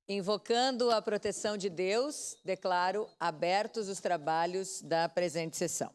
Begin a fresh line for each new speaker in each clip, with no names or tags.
Invocando a proteção de Deus, declaro abertos os trabalhos da presente sessão.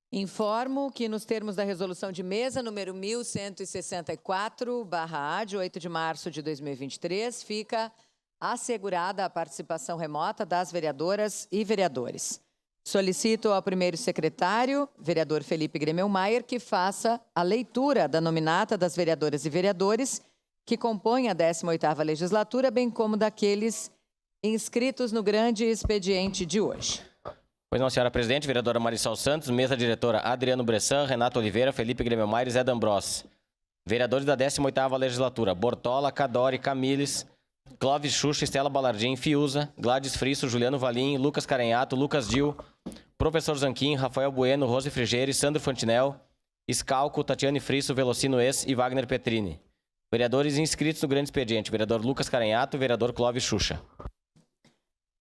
Informo que, nos termos da resolução de mesa número 1164/A, de 8 de março de 2023, fica assegurada a participação remota das vereadoras e vereadores. Solicito ao primeiro secretário, vereador Felipe Gremelmaier, que faça a leitura da nominata das vereadoras e vereadores que compõem a 18ª legislatura, bem como daqueles inscritos no grande expediente de hoje.
Pois não, senhora presidente, vereadora Marissol Santos, mesa diretora Adriano Bressan, Renato Oliveira, Felipe Gremelmaier e Zé D'Ambros. Vereadores da 18ª legislatura: Bortola, Cadori, Camiles, Clóvis Xuxa, Estela Balardim, Fiuza, Gladys Frisso, Juliano Valim, Lucas Carenhato, Lucas Dil, Professor Zanquim, Rafael Bueno, Rose Frigeire, Sandro Fantinel, Scalco, Tatiane Frisso, Velocino Ex e Wagner Petrini. Vereadores inscritos no grande expediente: vereador Lucas Carenhato, vereador Clóvis Xuxa.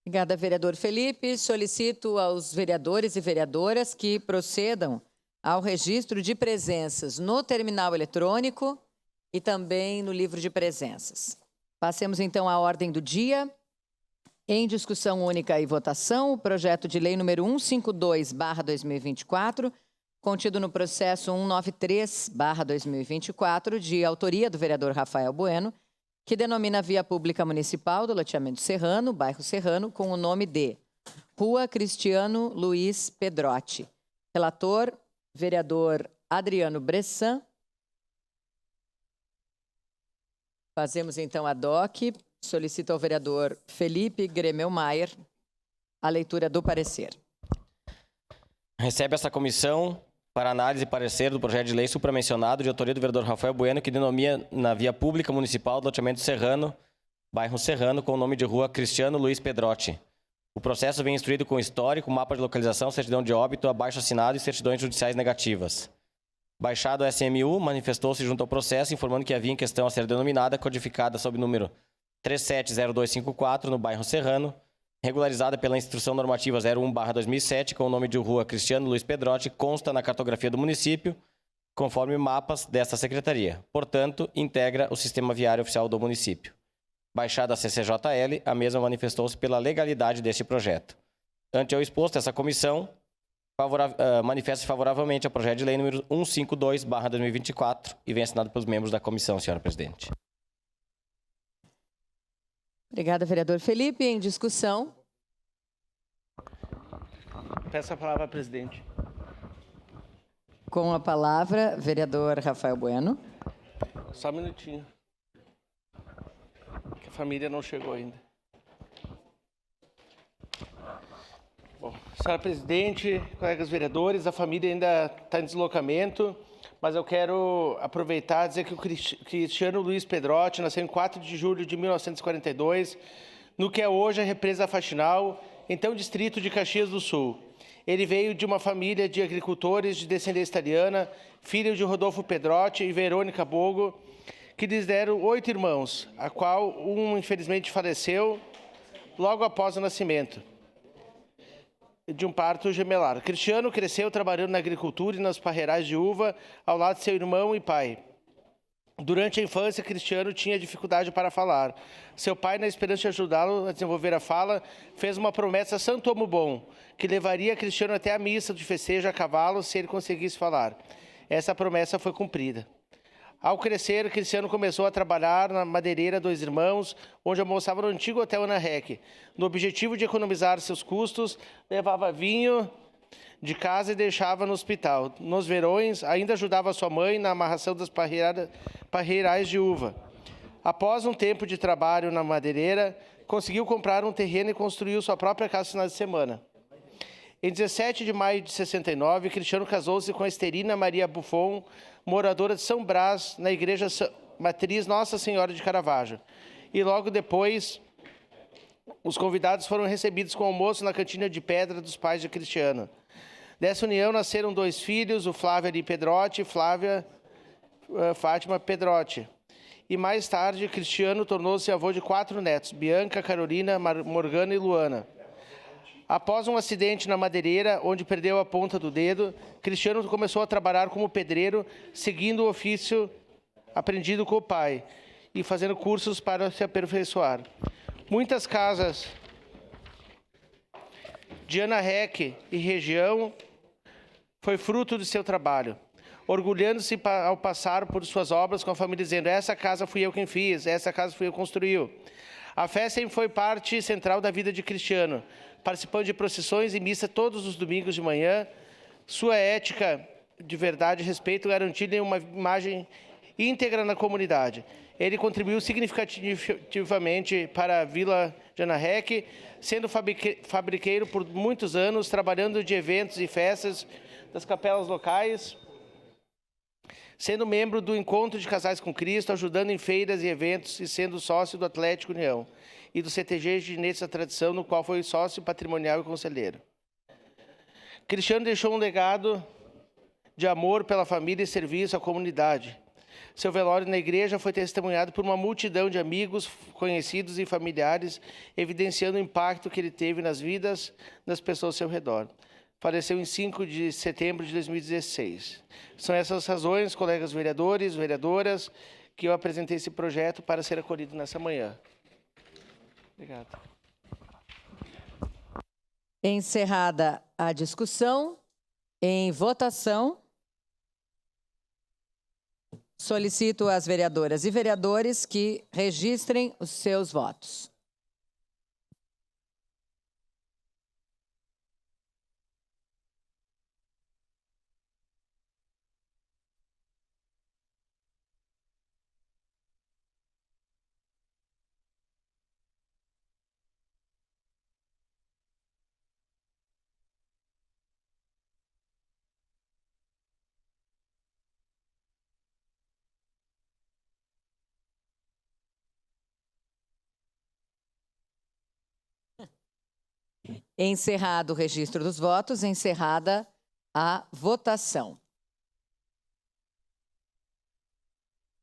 Obrigada, vereador Felipe. Solicito aos vereadores e vereadoras que procedam ao registro de presenças no terminal eletrônico e também no livro de presenças. Passemos, então, à ordem do dia. Em discussão única e votação, o projeto de lei número 152/2024, contido no processo 193/2024, de autoria do vereador Rafael Bueno, que denomina a via pública municipal do loteamento Serrano, bairro Serrano, com o nome de Rua Cristiano Luiz Pedrotti. Relator, vereador Adriano Bressan. Fazemos, então, a DOC. Solicito ao vereador Felipe Gremelmaier a leitura do parecer.
Recebe essa comissão para análise e parecer do projeto de lei supramencionado de autoria do vereador Rafael Bueno, que denomina na via pública municipal do loteamento Serrano, bairro Serrano, com o nome de Rua Cristiano Luiz Pedrotti. O processo vem instruído com histórico, mapa de localização, certidão de óbito, abaixo-assinado e certidões judiciais negativas. Baixado a SMU, manifestou-se junto ao processo, informando que a via em questão a ser denominada, codificada sob número 370254, no bairro Serrano, regularizada pela Instrução Normativa 01/2007, com o nome de Rua Cristiano Luiz Pedrotti, consta na cartografia do município, conforme mapas desta secretaria. Portanto, integra o sistema viário oficial do município. Baixada a CCJL, a mesma manifestou-se pela legalidade deste projeto. Ante ao exposto, essa comissão manifesta-se favoravelmente ao projeto de lei número 152/2024 e vem assinado pelos membros da comissão, senhora presidente.
Obrigada, vereador Felipe. Em discussão.
Peço a palavra, presidente.
Com a palavra, vereador Rafael Bueno.
Só um minutinho. Que a família não chegou ainda. Bom, senhora presidente, colegas vereadores, a família ainda está em deslocamento, mas eu quero aproveitar e dizer que o Cristiano Luiz Pedrotti nasceu em 4 de julho de 1942, no que é hoje a represa Faxinal, então distrito de Caxias do Sul. Ele veio de uma família de agricultores de descendência italiana, filho de Rodolfo Pedrotti e Verônica Bogo, que lhes deram 8 irmãos, a qual um infelizmente faleceu logo após o nascimento de um parto gemelar. Cristiano cresceu trabalhando na agricultura e nas parreirais de uva ao lado de seu irmão e pai. Durante a infância, Cristiano tinha dificuldade para falar. Seu pai, na esperança de ajudá-lo a desenvolver a fala, fez uma promessa a Santo Homo Bom, que levaria Cristiano até a missa de festejo a cavalo se ele conseguisse falar. Essa promessa foi cumprida. Ao crescer, Cristiano começou a trabalhar na madeireira dos irmãos, onde almoçava no antigo Hotel Ana Rec. No objetivo de economizar seus custos, levava vinho de casa e deixava no hospital. Nos verões, ainda ajudava sua mãe na amarração das parreirais de uva. Após um tempo de trabalho na madeireira, conseguiu comprar um terreno e construiu sua própria casa no final de semana. Em 17 de maio de 69, Cristiano casou-se com Esterina Maria Buffon, moradora de São Brás, na igreja matriz Nossa Senhora de Caravaggio. E logo depois, os convidados foram recebidos com almoço na cantina de pedra dos pais de Cristiano. Dessa união nasceram 2 filhos, o Flávio Ari Pedrotti e Flávia Fátima Pedrotti. E mais tarde, Cristiano tornou-se avô de 4 netos, Bianca, Carolina, Morgana e Luana. Após um acidente na madeireira, onde perdeu a ponta do dedo, Cristiano começou a trabalhar como pedreiro, seguindo o ofício aprendido com o pai e fazendo cursos para se aperfeiçoar. Muitas casas de Ana Rec e região foi fruto de seu trabalho, orgulhando-se ao passar por suas obras com a família, dizendo: essa casa fui eu quem fiz, essa casa fui eu que construiu. A fé sempre foi parte central da vida de Cristiano, participando de procissões e missa todos os domingos de manhã. Sua ética de verdade e respeito garantiram uma imagem íntegra na comunidade. Ele contribuiu significativamente para a Vila de Ana Rec, sendo fabriqueiro por muitos anos, trabalhando de eventos e festas das capelas locais, sendo membro do Encontro de Casais com Cristo, ajudando em feiras e eventos e sendo sócio do Atlético União e do CTG Ginetes da Tradição, no qual foi sócio patrimonial e conselheiro. Cristiano deixou um legado de amor pela família e serviço à comunidade. Seu velório na igreja foi testemunhado por uma multidão de amigos, conhecidos e familiares, evidenciando o impacto que ele teve nas vidas das pessoas ao seu redor. Faleceu em 5 de setembro de 2016. São essas razões, colegas vereadores, vereadoras, que eu apresentei esse projeto para ser acolhido nessa manhã. Obrigado.
Encerrada a discussão, em votação, solicito às vereadoras e vereadores que registrem os seus votos. Encerrado o registro dos votos, encerrada a votação.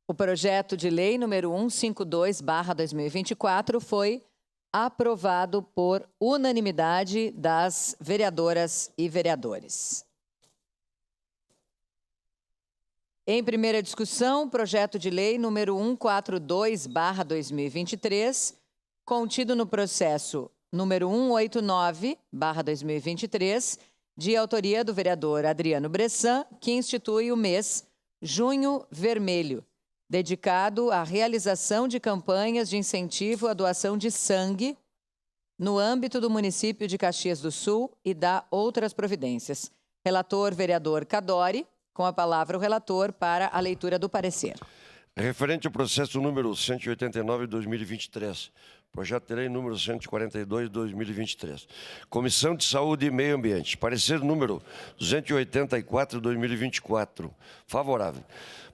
O projeto de lei número 152/2024 foi aprovado por unanimidade das vereadoras e vereadores. Em primeira discussão, projeto de lei número 142/2023, contido no processo número 189/2023, de autoria do vereador Adriano Bressan, que institui o mês Junho Vermelho, dedicado à realização de campanhas de incentivo à doação de sangue no âmbito do município de Caxias do Sul e dá outras providências. Relator, vereador Cadori, com a palavra o relator para a leitura do parecer.
Referente ao processo número 189/2023, projeto de lei número 142/2023. Comissão de Saúde e Meio Ambiente. Parecer número 284/2024. Favorável.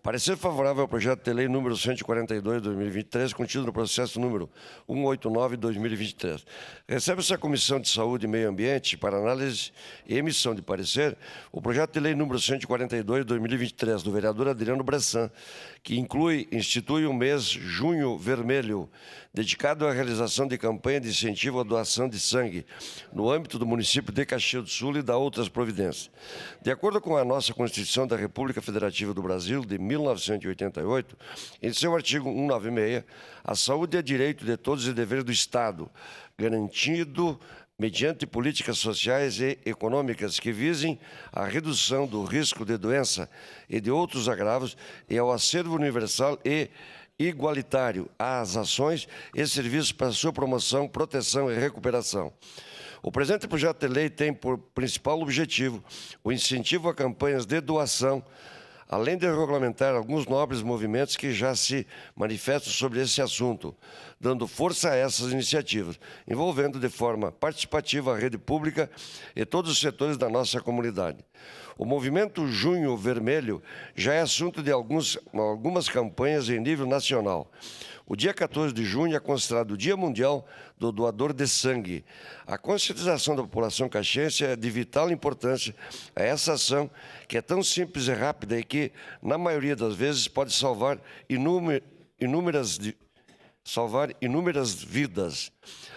Parecer favorável ao projeto de lei número 142/2023, contido no processo número 189/2023. Recebe essa Comissão de Saúde e Meio Ambiente para análise e emissão de parecer o projeto de lei número 142/2023 do vereador Adriano Bressan, que institui o mês Junho Vermelho, dedicado à realização de campanha de incentivo à doação de sangue no âmbito do município de Caxias do Sul e da outras providências. De acordo com a nossa Constituição da República Federativa do Brasil, de 1988, em seu artigo 196, a saúde é direito de todos e dever do Estado, garantido mediante políticas sociais e econômicas que visem a redução do risco de doença e de outros agravos e ao acervo universal e igualitário às ações e serviços para sua promoção, proteção e recuperação. O presente projeto de lei tem por principal objetivo o incentivo a campanhas de doação, além de regulamentar alguns nobres movimentos que já se manifestam sobre esse assunto, dando força a essas iniciativas, envolvendo de forma participativa a rede pública e todos os setores da nossa comunidade. O movimento Junho Vermelho já é assunto de algumas campanhas em nível nacional. O dia 14 de junho é considerado o Dia Mundial do Doador de Sangue. A conscientização da população caxiense é de vital importância a essa ação, que é tão simples e rápida e que, na maioria das vezes, pode salvar inúmeras salvar inúmeras vidas.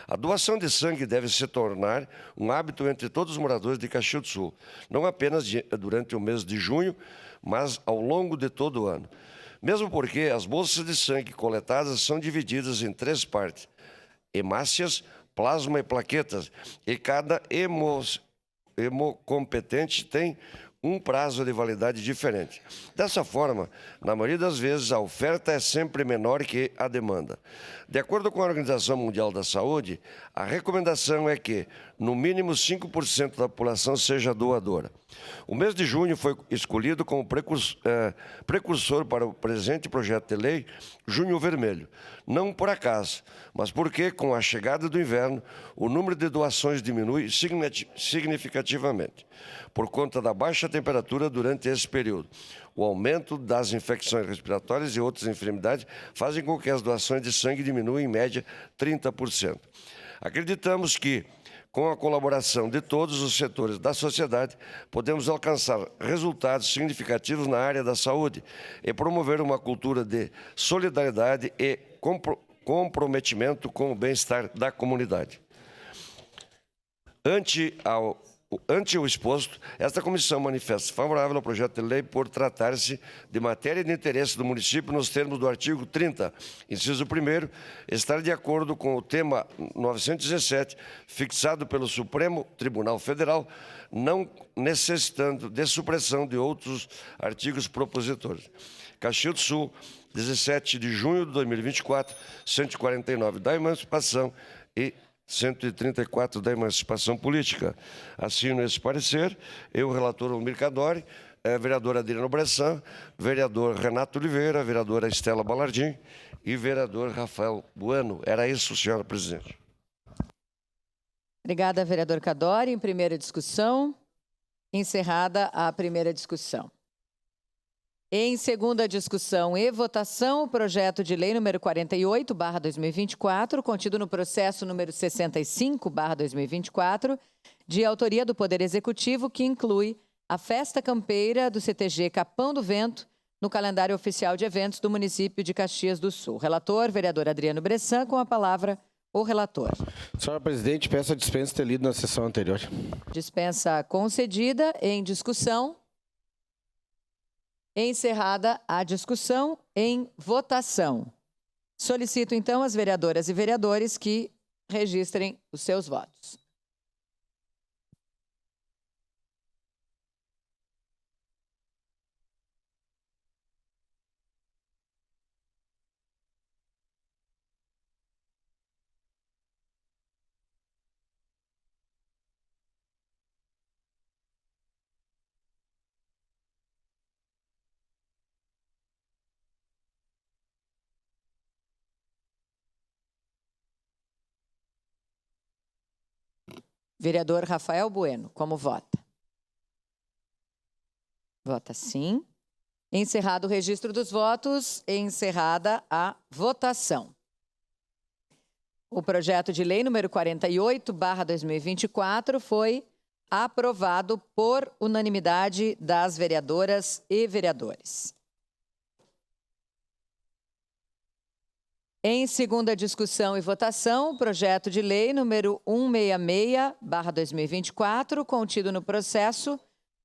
A doação de sangue deve se tornar um hábito entre todos os moradores de Caxias do Sul, não apenas durante o mês de junho, mas ao longo de todo o ano. Mesmo porque as bolsas de sangue coletadas são divididas em 3 partes: hemácias, plasma e plaquetas, e cada hemocompetente tem um prazo de validade diferente. Dessa forma, na maioria das vezes, a oferta é sempre menor que a demanda. De acordo com a Organização Mundial da Saúde, a recomendação é que, no mínimo, 5% da população seja doadora. O mês de junho foi escolhido como precursor para o presente projeto de lei Junho Vermelho. Não por acaso, mas porque, com a chegada do inverno, o número de doações diminui significativamente, por conta da baixa temperatura durante esse período. O aumento das infecções respiratórias e outras enfermidades fazem com que as doações de sangue diminuam em média 30%. Acreditamos que, com a colaboração de todos os setores da sociedade, podemos alcançar resultados significativos na área da saúde e promover uma cultura de solidariedade e comprometimento com o bem-estar da comunidade. Ante o exposto, esta comissão manifesta-se favorável ao projeto de lei por tratar-se de matéria de interesse do município nos termos do artigo 30, inciso 1º, estar de acordo com o tema 917, fixado pelo Supremo Tribunal Federal, não necessitando de supressão de outros artigos propositores. Caxias do Sul, 17 de junho de 2024, 149 da emancipação e 134 da emancipação política. Assino esse parecer, eu, relator Almir Cadori, vereador Adriano Bressan, vereador Renato Oliveira, vereadora Estela Balardim e vereador Rafael Bueno. Era isso, senhora presidente.
Obrigada, vereador Cadori. Em primeira discussão, encerrada a primeira discussão. Em segunda discussão e votação, o projeto de lei número 48/2024, contido no processo número 65/2024, de autoria do Poder Executivo, que inclui a festa campeira do CTG Capão do Vento no calendário oficial de eventos do município de Caxias do Sul. Relator, vereador Adriano Bressan, com a palavra o relator.
Senhora presidente, peço a dispensa de ter lido na sessão anterior.
Dispensa concedida. Em discussão. Encerrada a discussão, em votação. Solicito, então, as vereadoras e vereadores que registrem os seus votos. Vereador Rafael Bueno, como vota? Vota sim. Encerrado o registro dos votos, encerrada a votação. O projeto de lei número 48/2024 foi aprovado por unanimidade das vereadoras e vereadores. Em segunda discussão e votação, o projeto de lei número 166/2024, contido no processo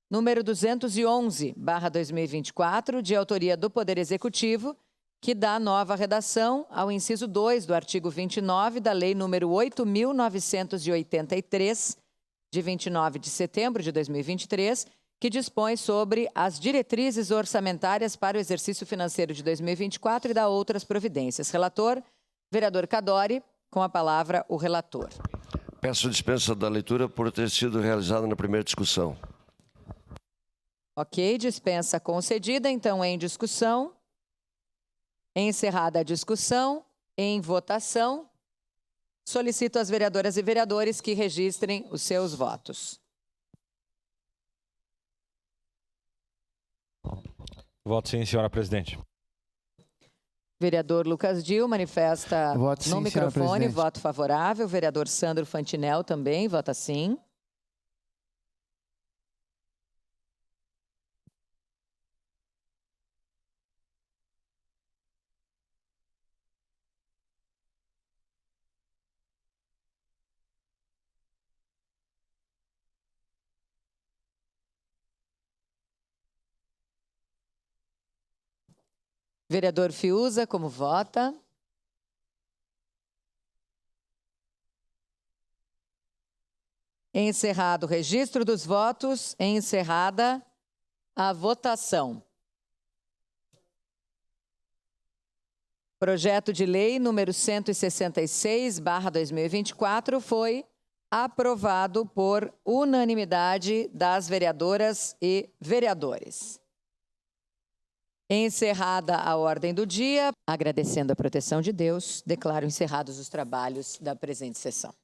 número 211/2024, de autoria do Poder Executivo, que dá nova redação ao inciso 2 do artigo 29 da Lei número 8.983, de 29 de setembro de 2023, que dispõe sobre as diretrizes orçamentárias para o exercício financeiro de 2024 e dá outras providências. Relator, vereador Cadori, com a palavra o relator.
Peço dispensa da leitura por ter sido realizada na primeira discussão.
Ok, dispensa concedida. Então, em discussão. Encerrada a discussão, em votação, solicito às vereadoras e vereadores que registrem os seus votos.
Voto sim, senhora presidente.
Vereador Lucas Dil manifesta
Voto sim,
no microfone,
presidente.
voto favorável. Vereador Sandro Fantinel também vota sim. Vereador Fiuza, como vota? Encerrado o registro dos votos, encerrada a votação. Projeto de lei número 166/2024 foi aprovado por unanimidade das vereadoras e vereadores. Encerrada a ordem do dia, agradecendo a proteção de Deus, declaro encerrados os trabalhos da presente sessão.